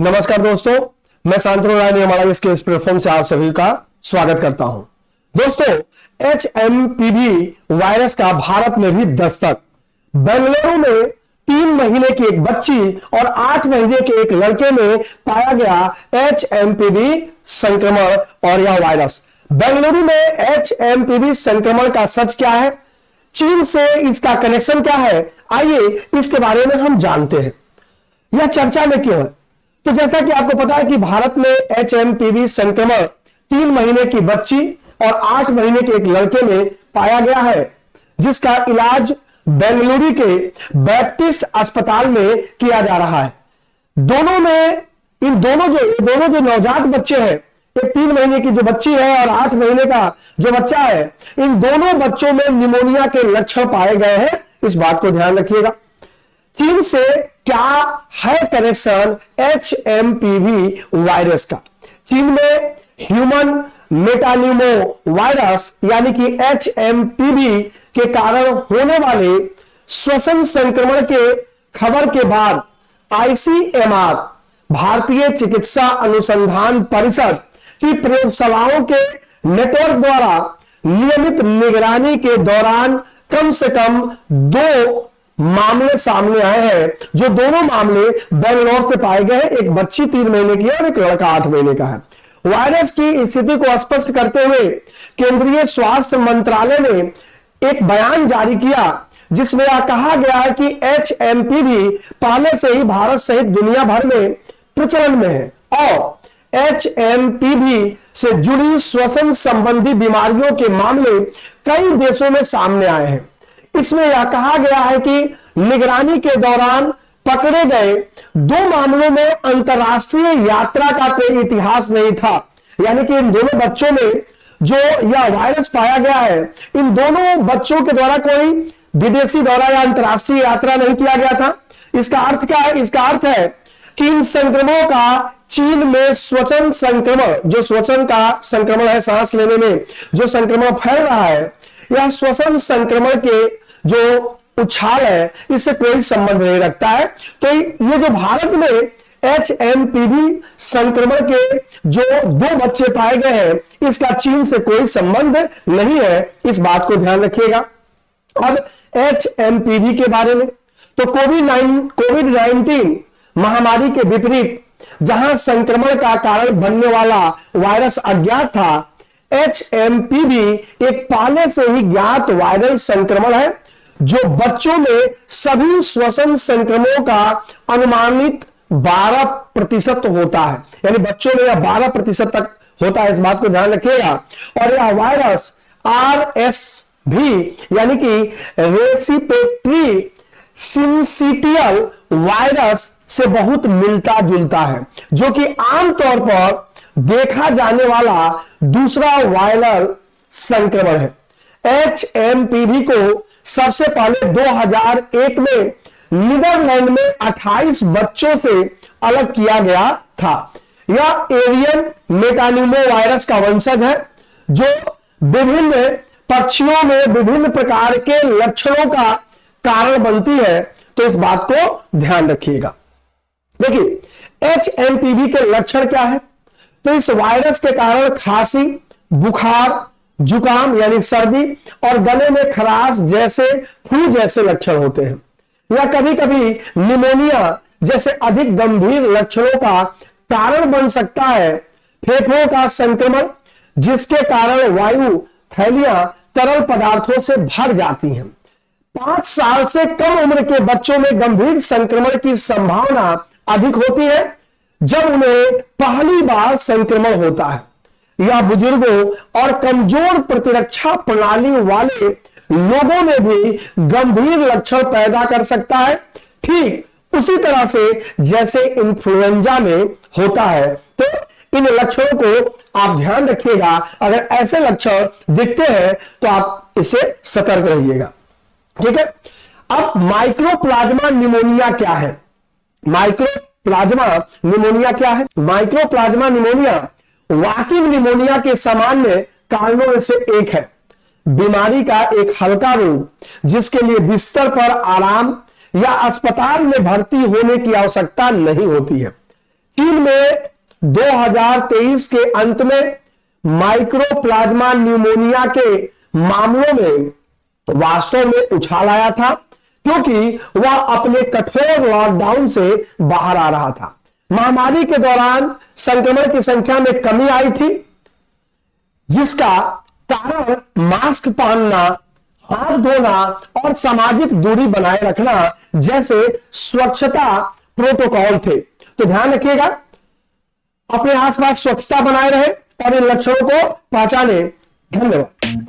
नमस्कार दोस्तों, मैं शांतनु राय हमारा इसके इस प्लेटफॉर्म से आप सभी का स्वागत करता हूं। दोस्तों, HMPV वायरस का भारत में भी दस्तक। बेंगलुरु में 3 महीने की एक बच्ची और 8 महीने के एक लड़के में पाया गया HMPV संक्रमण और यह वायरस। बेंगलुरु में HMPV संक्रमण का सच क्या है, चीन से इसका कनेक्शन क्या है, आइए इसके बारे में हम जानते हैं। यह चर्चा में क्यों है? तो जैसा कि आपको पता है कि भारत में HMPV संक्रमण 3 महीने की बच्ची और 8 महीने के एक लड़के में पाया गया है, जिसका इलाज बेंगलुरु के बैप्टिस्ट अस्पताल में किया जा रहा है। इन दोनों जो नवजात बच्चे हैं, एक 3 महीने की जो बच्ची है और 8 महीने का जो बच्चा है, इन दोनों बच्चों में निमोनिया के लक्षण पाए गए हैं। इस बात को ध्यान रखिएगा। चीन से क्या है कनेक्शन HMPV वायरस का? चीन में ह्यूमन मेटान्यूमो वायरस यानी कि HMPV के कारण होने वाले श्वसन संक्रमण के खबर के बाद ICMR भारतीय चिकित्सा अनुसंधान परिषद की प्रयोगशालाओं के नेटवर्क द्वारा नियमित निगरानी के दौरान कम से कम 2 मामले सामने आए हैं, जो दोनों मामले बेंगलुरु से पाए गए हैं। एक बच्ची 3 महीने की है और एक लड़का 8 महीने का है। वायरस की स्थिति को स्पष्ट करते हुए केंद्रीय स्वास्थ्य मंत्रालय ने एक बयान जारी किया, जिसमें यह कहा गया है कि HMPV पहले से ही भारत सहित दुनिया भर में प्रचलन में है और HMPV से जुड़ी श्वसन संबंधी बीमारियों के मामले कई देशों में सामने आए हैं। इसमें यह कहा गया है कि निगरानी के दौरान पकड़े गए 2 मामलों में अंतरराष्ट्रीय यात्रा का कोई इतिहास नहीं था। यानी कि इन दोनों बच्चों में जो यह वायरस पाया गया है, इन दोनों बच्चों के द्वारा कोई विदेशी दौरा या अंतरराष्ट्रीय यात्रा नहीं किया गया था। इसका अर्थ क्या है? इसका अर्थ है कि इन संक्रमणों का चीन में श्वसन संक्रमण, जो श्वसन का संक्रमण है, सांस लेने में जो संक्रमण फैल रहा है, यह श्वसन संक्रमण के जो उछाल है, इससे कोई संबंध नहीं रखता है। तो ये जो भारत में HMPV संक्रमण के जो 2 बच्चे पाए गए हैं, इसका चीन से कोई संबंध नहीं है। इस बात को ध्यान रखिएगा। अब HMPV के बारे में, तो कोविड-19 महामारी के विपरीत जहां संक्रमण का कारण बनने वाला वायरस अज्ञात था, HMPV एक पहले से ही ज्ञात वायरल संक्रमण है, जो बच्चों में सभी श्वसन संक्रमणों का अनुमानित 12% होता है। यानी बच्चों में यह 12% तक होता है। इस बात को ध्यान रखिएगा। और यह वायरस RSV यानी कि रेसिपिरेटरी सिंसिटियल वायरस से बहुत मिलता जुलता है, जो कि आमतौर पर देखा जाने वाला दूसरा वायरल संक्रमण है। HMPV को सबसे पहले 2001 में नीदरलैंड में 28 बच्चों से अलग किया गया था। यह एवियन मेटान्यूमो वायरस का वंशज है, जो विभिन्न पक्षियों में विभिन्न प्रकार के लक्षणों का कारण बनती है। तो इस बात को ध्यान रखिएगा। देखिए, HMPV के लक्षण क्या है? तो इस वायरस के कारण खांसी, बुखार, जुकाम यानी सर्दी और गले में खराश जैसे फ्लू जैसे लक्षण होते हैं। या कभी कभी निमोनिया जैसे अधिक गंभीर लक्षणों का कारण बन सकता है। फेफड़ों का संक्रमण, जिसके कारण वायु थैलियां तरल पदार्थों से भर जाती हैं। 5 साल से कम उम्र के बच्चों में गंभीर संक्रमण की संभावना अधिक होती है, जब उन्हें पहली बार संक्रमण होता है। या बुजुर्गों और कमजोर प्रतिरक्षा प्रणाली वाले लोगों में भी गंभीर लक्षण पैदा कर सकता है, ठीक उसी तरह से जैसे इन्फ्लुएंजा में होता है। तो इन लक्षणों को आप ध्यान रखिएगा। अगर ऐसे लक्षण दिखते हैं तो आप इससे सतर्क रहिएगा। ठीक है। अब माइक्रोप्लाज्मा निमोनिया क्या है? माइक्रोप्लाज्मा निमोनिया क्या है? माइक्रोप्लाज्मा निमोनिया वॉकिंग निमोनिया के सामान्य कारणों में से एक है। बीमारी का एक हल्का रूप, जिसके लिए बिस्तर पर आराम या अस्पताल में भर्ती होने की आवश्यकता नहीं होती है। चीन में 2023 के अंत में माइक्रोप्लाज्मा न्यूमोनिया के मामलों में वास्तव में उछाल आया था, क्योंकि वह अपने कठोर लॉकडाउन से बाहर आ रहा था। महामारी के दौरान संक्रमण की संख्या में कमी आई थी, जिसका कारण मास्क पहनना, हाथ धोना और सामाजिक दूरी बनाए रखना जैसे स्वच्छता प्रोटोकॉल थे। तो ध्यान रखिएगा, अपने आसपास स्वच्छता बनाए रहे और इन लक्षणों को पहचाने। धन्यवाद।